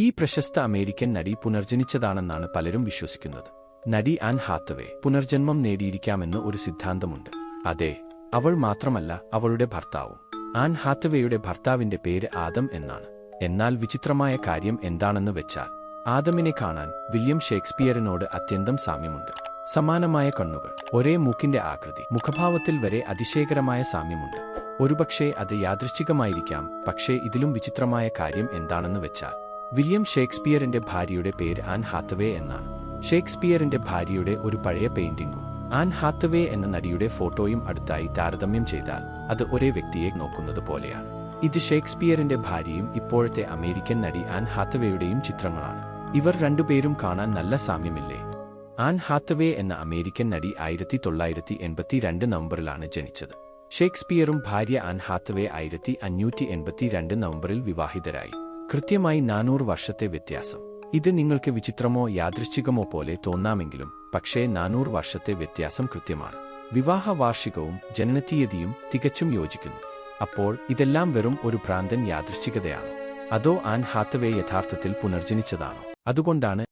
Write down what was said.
ഈ പ്രശസ്ത അമേരിക്കൻ നടി പുനർജനിച്ചതാണെന്നാണ് പലരും വിശ്വസിക്കുന്നത്. നടി ആൻ ഹാത്തവേ പുനർജന്മം നേടിയിരിക്കാമെന്ന് ഒരു സിദ്ധാന്തമുണ്ട്. അതെ, അവൾ മാത്രമല്ല, അവളുടെ ഭർത്താവും. ആൻ ഹാത്തവേയുടെ ഭർത്താവിന്റെ പേര് ആദം എന്നാണ്. എന്നാൽ വിചിത്രമായ കാര്യം എന്താണെന്ന് വെച്ചാൽ, ആദമിനെ കാണാൻ വില്യം ഷേക്സ്പിയറിനോട് അത്യന്തം സാമ്യമുണ്ട്. സമാനമായ കണ്ണുകൾ, ഒരേ മൂക്കിന്റെ ആകൃതി, മുഖഭാവത്തിൽ വരെ അതിശയകരമായ സാമ്യമുണ്ട്. ഒരുപക്ഷേ അത് യാദൃച്ഛികമായിരിക്കാം. പക്ഷേ ഇതിലും വിചിത്രമായ കാര്യം എന്താണെന്ന് വെച്ചാൽ, വില്യം ഷേക്സ്പിയറിന്റെ ഭാര്യയുടെ പേര് ആൻ ഹാത്തവേ എന്നാണ്. ഷേക്സ്പിയറിന്റെ ഭാര്യയുടെ ഒരു പഴയ പെയിന്റിംഗും ആൻ ഹാത്തവേ എന്ന നടിയുടെ ഫോട്ടോയും അടുത്തായി താരതമ്യം ചെയ്താൽ അത് ഒരേ വ്യക്തിയെ നോക്കുന്നത് പോലെയാണ്. ഇത് ഷേക്സ്പിയറിന്റെ ഭാര്യയും ഇപ്പോഴത്തെ അമേരിക്കൻ നടി ആൻ ഹാത്തവേയുടെയും ചിത്രങ്ങളാണ്. ഇവർ രണ്ടുപേരും കാണാൻ നല്ല സാമ്യമില്ലേ? ആൻ ഹാത്തവേ എന്ന അമേരിക്കൻ നടി 1982 നവംബറിലാണ് ജനിച്ചത്. ഷേക്സ്പിയറും ഭാര്യ ആൻ ഹാത്തവേ 1582 നവംബറിൽ വിവാഹിതരായി. കൃത്യമായി 400 വർഷത്തെ വ്യത്യാസം. ഇത് നിങ്ങൾക്ക് വിചിത്രമോ യാദൃശ്ചികമോ പോലെ തോന്നാമെങ്കിലും പക്ഷേ 400 വർഷത്തെ വ്യത്യാസം കൃത്യമാണ്. വിവാഹ വാർഷികവും ജനനത്തീയതിയും തികച്ചും യോജിക്കുന്നു. അപ്പോൾ ഇതെല്ലാം വെറും ഒരു ഭ്രാന്തൻ യാദൃശ്ചികതയാണോ? അതോ ആൻ ഹാത്തവേ യഥാർത്ഥത്തിൽ പുനർജനിച്ചതാണോ? അതുകൊണ്ടാണ്